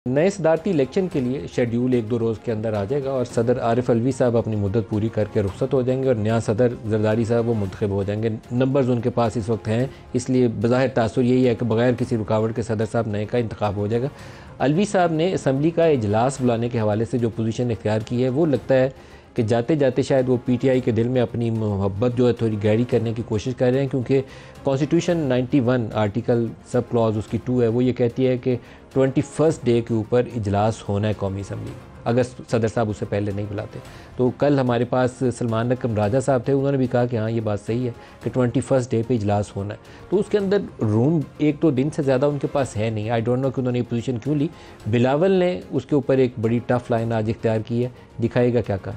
नए सदारती इलेक्शन के लिए शेड्यूल 1-2 रोज़ के अंदर आ जाएगा और सदर आरिफ अलवी साहब अपनी मुद्दत पूरी करके रुखसत हो जाएंगे और नया सदर जरदारी साहब वो मुंतखब हो जाएंगे। नंबर्स उनके पास इस वक्त हैं, इसलिए बज़ाहिर तासुर यही है कि बग़ैर किसी रुकावट के सदर साहब नए का इंतखाब हो जाएगा। अलवी साहब ने असम्बली का इजलास बुलाने के हवाले से जो पोजीशन इख्तियार की है वो लगता है कि जाते जाते शायद वो पीटीआई के दिल में अपनी मोहब्बत जो है थोड़ी गहरी करने की कोशिश कर रहे हैं, क्योंकि कॉन्स्टिट्यूशन 91 आर्टिकल सब क्लॉज उसकी 2 है, वो ये कहती है कि 21 डे के ऊपर इजलास होना है कौमी असम्बली, अगर सदर साहब उससे पहले नहीं बुलाते। तो कल हमारे पास सलमान नकम राजा साहब थे, उन्होंने भी कहा कि हाँ ये बात सही है कि 21 डे पे इजलास होना है। तो उसके अंदर रूम 1-2 दिन से ज़्यादा उनके पास है नहीं। आई डोंट नो कि उन्होंने ये पोजीशन क्यों ली। बिलावल ने उसके ऊपर एक बड़ी टफ लाइन आज इख्तियार की है, दिखाएगा क्या कहा।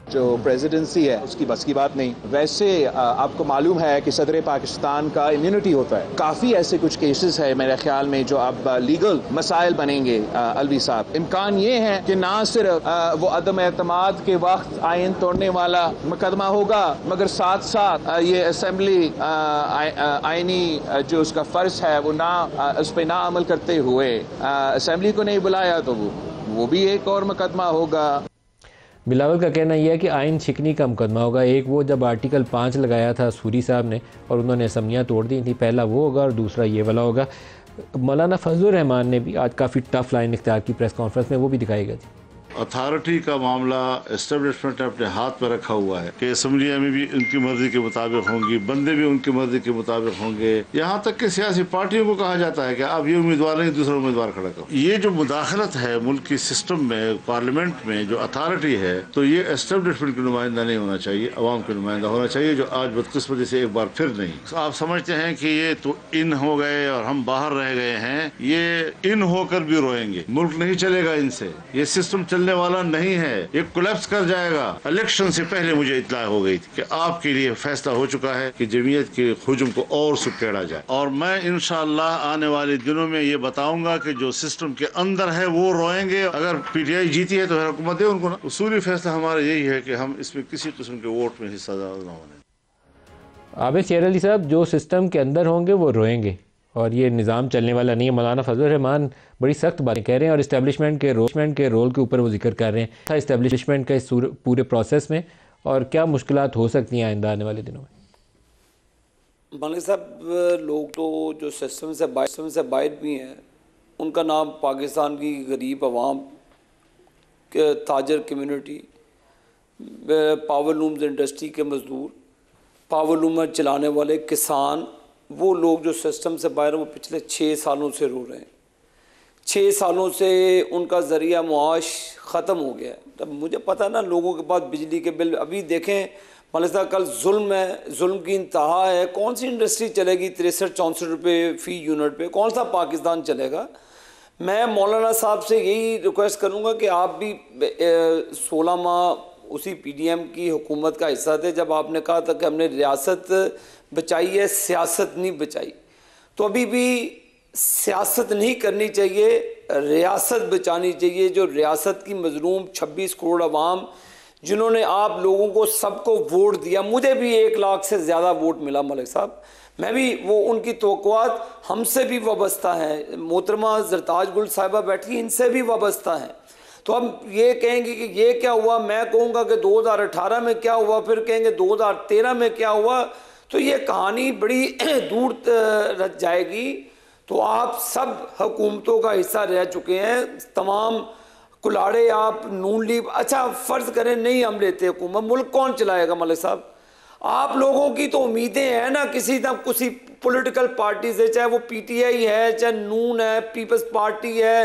जो प्रेसिडेंसी है उसकी बस की बात नहीं। वैसे आपको मालूम है कि सदर पाकिस्तान का इम्यूनिटी होता है। काफ़ी ऐसे कुछ केसेस है मेरे ख्याल में जो अब लीगल मसाइल बनेंगे। अलवी साहब, इम्कान ये है कि ना सिर्फ वो अदम एतमाद के वक्त आइन तोड़ने वाला मुकदमा होगा, मगर साथ साथ ये असम्बली आइनी जो उसका फ़र्ज है वो ना उस पर ना अमल करते हुए असम्बली को नहीं बुलाया तो वो भी एक और मुकदमा होगा। बिलावल का कहना यह है कि आइन शिकनी का मुकदमा होगा। एक वो जब आर्टिकल 5 लगाया था सूरी साहब ने और उन्होंने असम्बलियाँ तोड़ दी थी, पहला वो होगा और दूसरा ये वाला होगा। मौलाना फजलुर रहमान ने भी आज काफ़ी टफ लाइन इख्तियार की प्रेस कॉन्फ्रेंस में, वो भी दिखाएगा जी। अथॉरिटी का मामला एस्टेब्लिशमेंट ने अपने हाथ में रखा हुआ है कि असम्बलियाँ में भी उनकी मर्जी के मुताबिक होंगी, बंदे भी उनकी मर्जी के मुताबिक होंगे। यहाँ तक कि सियासी पार्टियों को कहा जाता है कि आप ये उम्मीदवार नहीं दूसरा उम्मीदवार खड़ा करो। ये जो मुदाखलत है मुल्क की सिस्टम में, पार्लियामेंट में जो अथॉरिटी है, तो ये एस्टेब्लिशमेंट का नुमाइंदा नहीं होना चाहिए, अवाम का नुमाइंदा होना चाहिए, जो आज बदकिस्मती से एक बार फिर नहीं। आप समझते हैं कि ये तो इन हो गए और हम बाहर रह गए हैं, ये इन होकर भी रोएंगे। मुल्क नहीं चलेगा इनसे, ये सिस्टम चलने वाला नहीं है, ये कोलैप्स कर जाएगा। इलेक्शन से पहले मुझे इत्तला हो गई थी कि आपके लिए फैसला हो चुका है कि जमीयत के हुजूम को और सुखेड़ा जाए, और मैं इंशाअल्लाह आने वाले दिनों में ये बताऊंगा कि जो सिस्टम के अंदर है वो रोएंगे। अगर पीटीआई जीती है तो हुकूमत दे उनको ना। उसूली फैसला हमारा यही है कि हम इसमें किसी किस्म के वोट में हिस्सा न होने। आबिद शेर अली साहब, जो सिस्टम के अंदर होंगे वो रोएंगे और ये निज़ाम चलने वाला नहीं है। मौलाना फजलुर रहमान बड़ी सख्त बातें कह रहे हैं और इस्टेब्लिशमेंट के रोल के ऊपर वो जिक्र कर रहे हैं इस्टेब्लिशमेंट का इस पूरे प्रोसेस में, और क्या मुश्किलात हो सकती हैं आइंदा आने वाले दिनों में। मलिक साहब, लोग तो जो सिस्टम से बाहर भी हैं, उनका नाम पाकिस्तान की गरीब आवाम के ताजर कम्युनिटी, पावर लूम्स इंडस्ट्री के मज़दूर, पावर लूम चलाने वाले किसान, वो लोग जो सिस्टम से बाहर वो पिछले 6 सालों से रो रहे हैं। 6 सालों से उनका ज़रिया मुआश ख़त्म हो गया है। तब मुझे पता ना, लोगों के पास बिजली के बिल अभी देखें मलिक साहब, कल जुल्म है, जुल्म की इंतहा है। कौन सी इंडस्ट्री चलेगी 63-64 रुपये फ़ी यूनिट पे? कौन सा पाकिस्तान चलेगा? मैं मौलाना साहब से यही रिक्वेस्ट करूँगा कि आप भी 16 माह उसी PDM की हुकूमत का हिस्सा थे जब आपने कहा था कि हमने रियासत बचाई है, सियासत नहीं बचाई। तो अभी भी सियासत नहीं करनी चाहिए, रियासत बचानी चाहिए। जो रियासत की मजलूम 26 करोड़ अवाम जिन्होंने आप लोगों को सबको वोट दिया, मुझे भी 1 लाख से ज़्यादा वोट मिला मलिक साहब, मैं भी वो उनकी तवक्कुआत हमसे भी वाबस्ता हैं। मोहतरमा जरताज गुल साहिबा बैठी, इनसे भी वाबस्ता हैं। तो हम ये कहेंगे कि ये क्या हुआ, मैं कहूँगा कि 2018 में क्या हुआ, फिर कहेंगे 2013 में क्या हुआ, तो ये कहानी बड़ी दूर रह जाएगी। तो आप सब हुकूमतों का हिस्सा रह चुके हैं, तमाम कुलाड़े आप नून लीग, अच्छा फ़र्ज़ करें नहीं हम लेते हुकूमत, मुल्क कौन चलाएगा मलिक साहब? आप लोगों की तो उम्मीदें हैं ना किसी पॉलिटिकल पार्टी से, चाहे वो PTI है, चाहे नून है, पीपल्स पार्टी है,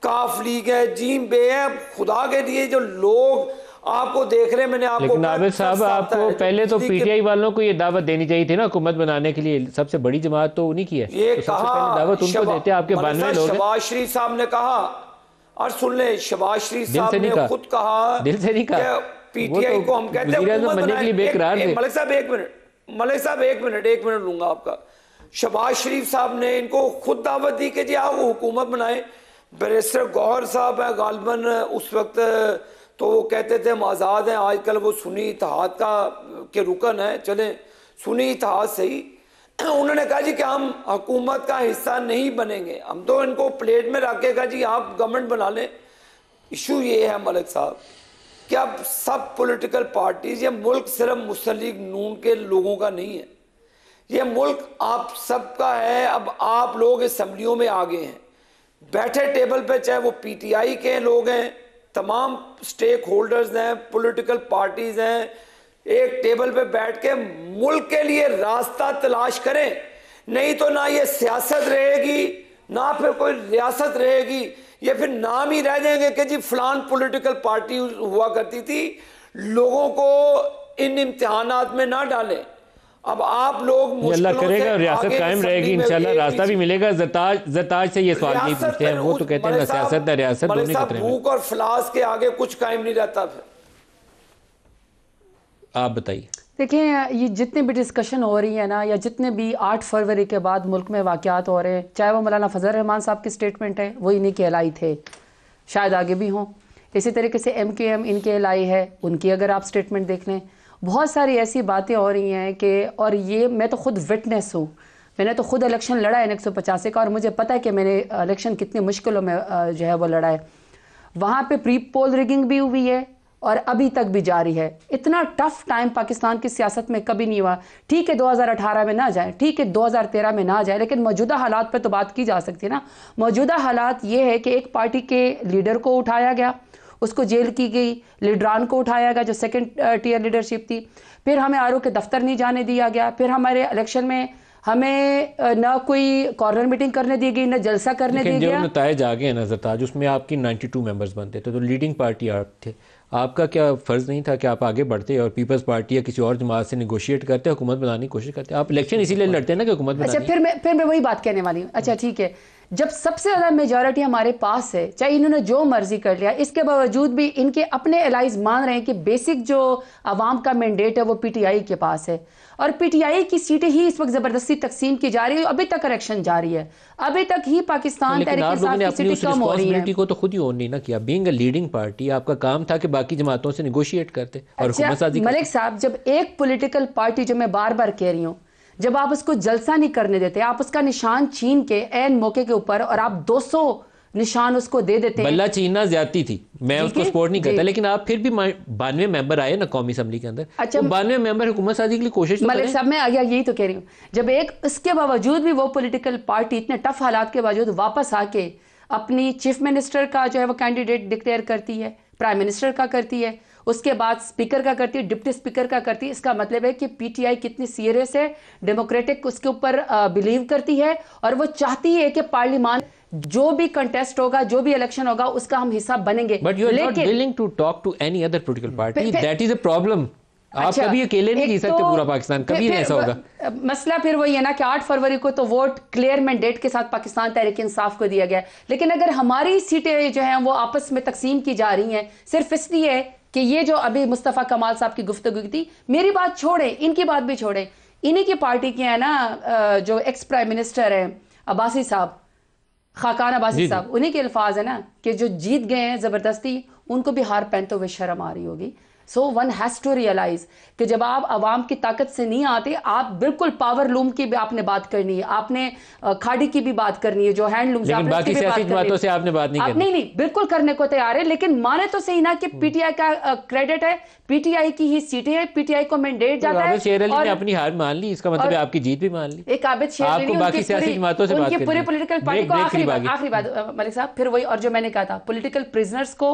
काफ लीग है, जीम बे है। खुदा के लिए जो लोग आपको देख रहे हैं, मैंने आपको, लेकिन आबिद साहब आपको पहले तो PTI वालों को ये दावत देनी चाहिए थी ना हुकूमत बनाने के लिए। सबसे बड़ी जमात तो उन्हीं की है, ये तो कहा दावत उनको देते हैं। आपके 92 लोग। शहबाज शरीफ साहब ने कहा, और सुन ले, शहबाज शरीफ साहब ने खुद कहा, दिल से नहीं कहा, PTI को हम कहते हैं मलिक साहब एक मिनट लूंगा आपका। शहबाज शरीफ साहब ने इनको खुद दावत दी कि जी आप हुकूमत बनाए। बैरिस्टर गौहर साहब है गालिबन, उस वक्त तो वो कहते थे हम आज़ाद हैं, आजकल वो सुन्नी इत्तेहाद के रुकन है। चलें, सुन्नी इत्तेहाद सही, उन्होंने कहा जी कि हम हुकूमत का हिस्सा नहीं बनेंगे, हम तो इनको प्लेट में रख के कहा जी आप गवर्नमेंट बना लें। इशू ये है मलिक साहब कि अब सब पॉलिटिकल पार्टीज, ये मुल्क सिर्फ मुस्लिम लीग नून के लोगों का नहीं है, ये मुल्क आप सबका है। अब आप लोग असम्बलियों में आ गए हैं, बैठे टेबल पे, चाहे वो पीटीआई के लोग हैं, तमाम स्टेक होल्डर्स हैं, पॉलिटिकल पार्टीज हैं, एक टेबल पे बैठ के मुल्क के लिए रास्ता तलाश करें। नहीं तो ना ये सियासत रहेगी, ना फिर कोई रियासत रहेगी, ये फिर नाम ही रह जाएंगे कि जी फलान पॉलिटिकल पार्टी हुआ करती थी। लोगों को इन इम्तिहानात में ना डालें। अब आप लोग अल्लाह करेगा रियासत कायम रहेगी इंशाल्लाह, रास्ता भी मिलेगा। ज़रताज से ये सवाल नहीं पूछते हैं, वो तो कहते हैं ना सियासत ना रियासत दोनों खतरे में। भूख और फ्लास के आगे कुछ कायम नहीं रहता। फिर आप बताइए। देखिए, ये जितने भी डिस्कशन हो रही है ना, या जितने भी 8 फरवरी के बाद मुल्क में वाक़यात हो रहे हैं, चाहे वो मौलाना फजल रहमान साहब की स्टेटमेंट है, वो इन्हीं के एलाई थे, शायद आगे भी हों। इसी तरीके से MKM इनके एलाई है, उनकी अगर आप स्टेटमेंट देख लें, बहुत सारी ऐसी बातें हो रही हैं कि, और ये मैं तो खुद विटनेस हूँ, मैंने तो खुद इलेक्शन लड़ा है 185 का, और मुझे पता है कि मैंने इलेक्शन कितनी मुश्किलों में जो है वो लड़ा है। वहाँ पे प्री पोल रिगिंग भी हुई है और अभी तक भी जारी है। इतना टफ टाइम पाकिस्तान की सियासत में कभी नहीं हुआ। ठीक है 2018 में ना जाए, ठीक है 2013 में ना जाए, लेकिन मौजूदा हालात पे तो बात की जा सकती है ना। मौजूदा हालात ये है कि एक पार्टी के लीडर को उठाया गया, उसको जेल की गई, लीडरान को उठाया गया जो सेकंड टियर लीडरशिप थी, फिर हमें RO के दफ्तर नहीं जाने दिया गया, फिर हमारे इलेक्शन में हमें ना कोई कॉर्नर मीटिंग करने दी गई, ना जलसा करने दिया गया। जब नतायज आ गए नजर ताज, उसमें आपकी 92 मेंबर्स बनते थे, तो लीडिंग पार्टी आप थे, आपका क्या फ़र्ज़ नहीं था कि आप आगे बढ़ते और पीपल्स पार्टी या किसी और जमात से निगोशिएट करते, हुकूमत बनाने की कोशिश करते? आप इलेक्शन इसीलिए लड़ते हैं ना कि हुकूमत बनानी। अच्छा, फिर मैं वही बात कहने वाली हूँ। अच्छा ठीक है, जब सबसे ज़्यादा मेजॉरिटी हमारे पास है, चाहे इन्होंने जो मर्जी कर लिया, इसके बावजूद भी इनके अपने एलाइज मान रहे हैं कि बेसिक जो आवाम का मैंडेट है वो PTI के पास है, और PTI की सीटें ही इस वक्त ज़बरदस्ती तकसीम की जा रही है। अभी तक इलेक्शन जारी है, अभी तक ही पाकिस्तान तहरीक-ए-इंसाफ की सीटें कम हो रही हैं। को तो खुद ही ओन नहीं ना किया। बीइंग अ लीडिंग पार्टी, आपका काम था कि बाकी जमातों से नेगोशिएट करते और हुकूमत साजी करते। मलिक साहब, जब एक पॉलिटिकल पार्टी, जो मैं बार बार कह रही हूँ, जब आप उसको जलसा नहीं करने देते, आप उसका निशान छीन के ऐन मौके के ऊपर और आप 200 निशान उसको दे देते हैं। बल्ला छीनना ज्यादती थी, मैं उसको सपोर्ट नहीं करता, लेकिन आप फिर भी 92 मेंबर आए ना कौमी असम्बली के अंदर। अच्छा, 92 मेंबर हुकूमत साजी के लिए कोशिश तो मलिक साहब, मैं आगे यही तो कह रही हूँ, जब एक इसके बावजूद भी वो पॉलिटिकल पार्टी इतने टफ हालात के बावजूद वापस आके अपनी चीफ मिनिस्टर का जो है वो कैंडिडेट डिक्लेयर करती है, प्राइम मिनिस्टर का करती है, उसके बाद स्पीकर का करती है, डिप्टी स्पीकर का करती है, इसका मतलब है कि PTI कितनी सीरियस है, डेमोक्रेटिक उसके ऊपर बिलीव करती है, और वो चाहती है कि पार्लियामान जो भी कंटेस्ट होगा, जो भी इलेक्शन होगा, उसका हम हिस्सा बनेंगे। But you are not willing to talk to any other political party, that is a problem. आप कभी अकेले नहीं जी सकते पूरा पाकिस्तान, कभी नहीं ऐसा होगा। मसला फिर वही है ना कि 8 फरवरी को तो वोट क्लियर मैंडेट के साथ पाकिस्तान तहरीक इंसाफ को दिया गया, लेकिन अगर हमारी सीटें जो हैं वो आपस में तकसीम की जा रही हैं सिर्फ इसलिए कि ये जो अभी मुस्तफ़ा कमाल साहब की गुफ्तगू थी, मेरी बात छोड़े, इनकी बात भी छोड़े, इन्हीं की पार्टी के हैं ना जो एक्स प्राइम मिनिस्टर हैं अब्बासी साहब, खाकान अब्बासी साहब, उन्हीं के अल्फाज है ना कि जो जीत गए हैं जबरदस्ती, उनको भी हार पहनते हुए शर्म आ रही होगी। So one has to realise कि जब आप आवाम की ताकत से नहीं आते, आप बिल्कुल पावर लूम की भी आपने बात करनी है, आपने खाड़ी की भी बात करनी है, जो हैंडलूम से आपने बाकी सियासी बातों से आपने बात नहीं करनी। नहीं, बिल्कुल करने को तैयार है, लेकिन माने तो सही ना कि PTI का क्रेडिट है, PTI की ही सीटें हैं, PTI को मैंडेट जाता है। शेर अली ने अपनी हार मान ली, इसका मतलब आपकी जीत भी मान ली। एक आबिद शेर अली, बाकी सियासी जमातों से बात करनी है, पूरे पॉलिटिकल पार्टी को। आखिरी बात मलिक साहब, फिर वही, और जो मैंने कहा था, पॉलिटिकल प्रिजनर्स को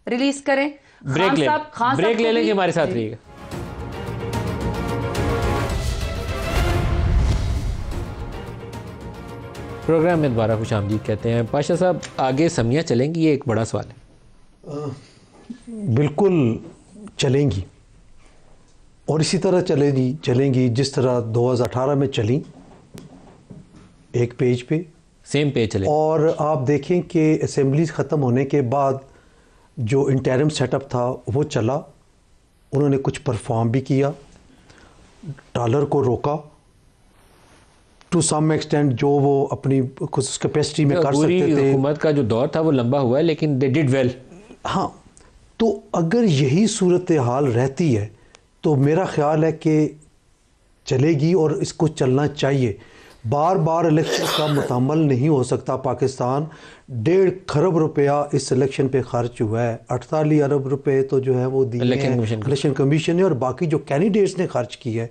रिलीज करें, ब्रेक ले लेंगे, हमारे साथ रहिएगा। प्रोग्राम में दोबारा खुशामदीद कहते हैं। पाशा साहब, आगे समियाँ चलेंगी, ये एक बड़ा सवाल है। बिल्कुल चलेंगी, और इसी तरह चलेंगी जिस तरह 2018 में चली, एक पेज पे, सेम पेज चले। और आप देखें कि असेंबलीज ख़त्म होने के बाद जो इंटरिम सेटअप था वो चला, उन्होंने कुछ परफॉर्म भी किया, डॉलर को रोका टू सम एक्सटेंट, जो वो अपनी कुछ कैपेसिटी में कर सकते थे। हुकूमत का जो दौर था वो लंबा हुआ है, लेकिन दे डिड वेल। हाँ, तो अगर यही सूरत हाल रहती है तो मेरा ख्याल है कि चलेगी और इसको चलना चाहिए। बार बार इलेक्शन का मुतम्मल नहीं हो सकता। पाकिस्तान 1.5 खरब रुपया इस इलेक्शन पे खर्च हुआ है। 48 अरब रुपए तो जो है वो दिए इलेक्शन कमीशन ने, और बाकी जो कैंडिडेट्स ने खर्च किया है,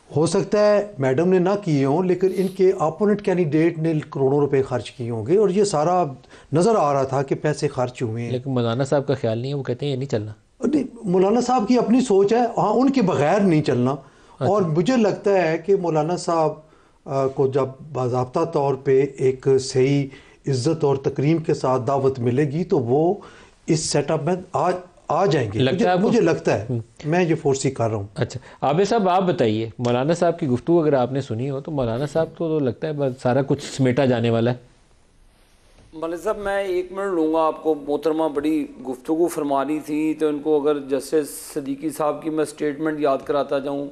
हो सकता है मैडम ने ना किए हों, लेकिन इनके अपोनेंट कैंडिडेट ने करोड़ों रुपए खर्च किए होंगे और ये सारा नज़र आ रहा था कि पैसे खर्च हुए हैं। लेकिन मौलाना साहब का ख्याल नहीं है, वो कहते हैं ये नहीं चलना। नहीं, मौलाना साहब की अपनी सोच है, हाँ, उनके बगैर नहीं चलना। और मुझे लगता है कि मौलाना साहब को जब बाज़ाब्ता तौर पे एक सही इज़्ज़त और तकरीम के साथ दावत मिलेगी तो वो इस सेटअप में आ जाएंगे। मुझे लगता है, मैं ये फोर्सी कर रहा हूँ। अच्छा आबिद साहब, आप बताइए, मौलाना साहब की गुफ्तगू अगर आपने सुनी हो तो मौलाना साहब तो लगता है बस सारा कुछ समेटा जाने वाला है। मौलाना साहब मैं 1 मिनट लूँगा आपको। मोहतरमा बड़ी गुफ्तगू फरमा रही थी, तो इनको अगर जस्टिस सदीकी साहब की मैं स्टेटमेंट याद कराता जाऊँ,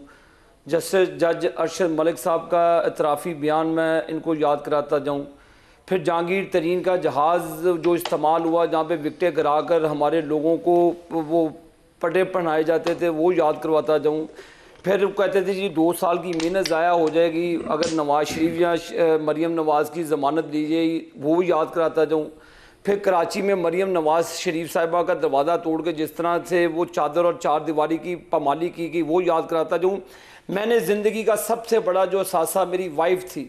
जस्टिस जज अरशद मलिक साहब का इतराफ़ी बयान मैं इनको याद कराता जाऊँ, फिर जहांगीर तरीन का जहाज़ जो इस्तेमाल हुआ जहाँ पे विकटें गिरा कर हमारे लोगों को वो पटे पहनाए जाते थे वो याद करवाता जाऊँ, फिर कहते थे जी 2 साल की मेहनत ज़ाया हो जाएगी अगर नवाज़ शरीफ या मरीम नवाज़ की ज़मानत दी जाए, वो याद कराता जाऊँ, फिर कराची में मरीम नवाज़ शरीफ साहिबा का दरवाज़ा तोड़ के जिस तरह से वो चादर और 4 दीवारी की पामाली की गई वो याद कराता जाऊँ। मैंने ज़िंदगी का सबसे बड़ा जो सासा मेरी वाइफ थी,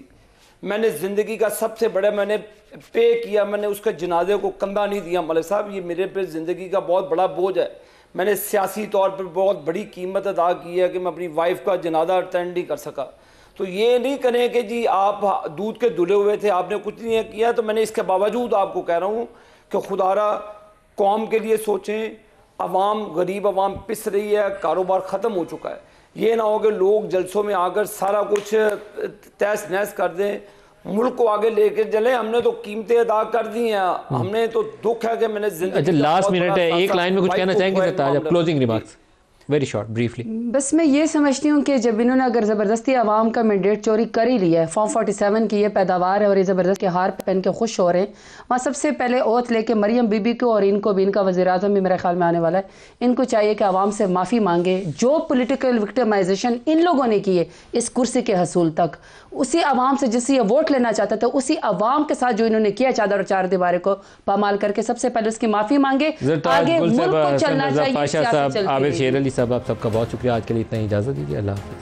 मैंने ज़िंदगी का सबसे बड़ा मैंने पे किया, मैंने उसके जनाजे को कंधा नहीं दिया। मलिक साहब ये मेरे पे ज़िंदगी का बहुत बड़ा बोझ है। मैंने सियासी तौर पर बहुत बड़ी कीमत अदा की है कि मैं अपनी वाइफ का जनाजा अटेंड नहीं कर सका। तो ये नहीं करें कि जी आप दूध के धुले हुए थे, आपने कुछ नहीं किया। तो मैंने इसके बावजूद आपको कह रहा हूँ कि खुदारा कौम के लिए सोचें। अवाम, गरीब अवाम पिस रही है, कारोबार ख़त्म हो चुका है। ये ना हो कि लोग जलसों में आकर सारा कुछ तहस नहस कर दें, मुल्क को आगे लेके चले। हमने तो कीमतें अदा कर दी हैं, हमने तो दुख है कि मैंने जिंदगी। अच्छा लास्ट मिनट है, एक लाइन में कुछ कहना चाहेंगे Sartaj, closing remarks very short briefly. बस मैं ये समझती हूँ कि जब इन्होंने अगर ज़बरदस्ती आवाम का मैंडेट चोरी कर ही लिया है, फॉर्म 47 की ये पैदावार है और ये ज़बरदस्त के हार पहन के खुश हो रहे हैं, वहाँ सबसे पहले ओथ लेके मरियम बीबी को और इनको भी, इनका वज़ीर-ए-आज़म भी मेरे ख्याल में आने वाला है, इनको चाहिए कि आवाम से माफ़ी मांगे। जो पोलिटिकल विक्टिमाइजेशन इन लोगों ने की है इस कुर्सी के हसूल तक, उसी आवाम से जिससे ये वोट लेना चाहता था, उसी आवाम के साथ जो इन्होंने किया चादर और 4 दीवारें को पामाल करके, सबसे पहले उसकी माफ़ी मांगे। आगे मुल्क को चलना चाहिए। आबिद शेर अली साहब, आप सबका बहुत शुक्रिया। आज के लिए इतना ही इजाज़त दीजिए। अल्लाह हाफ़िज़।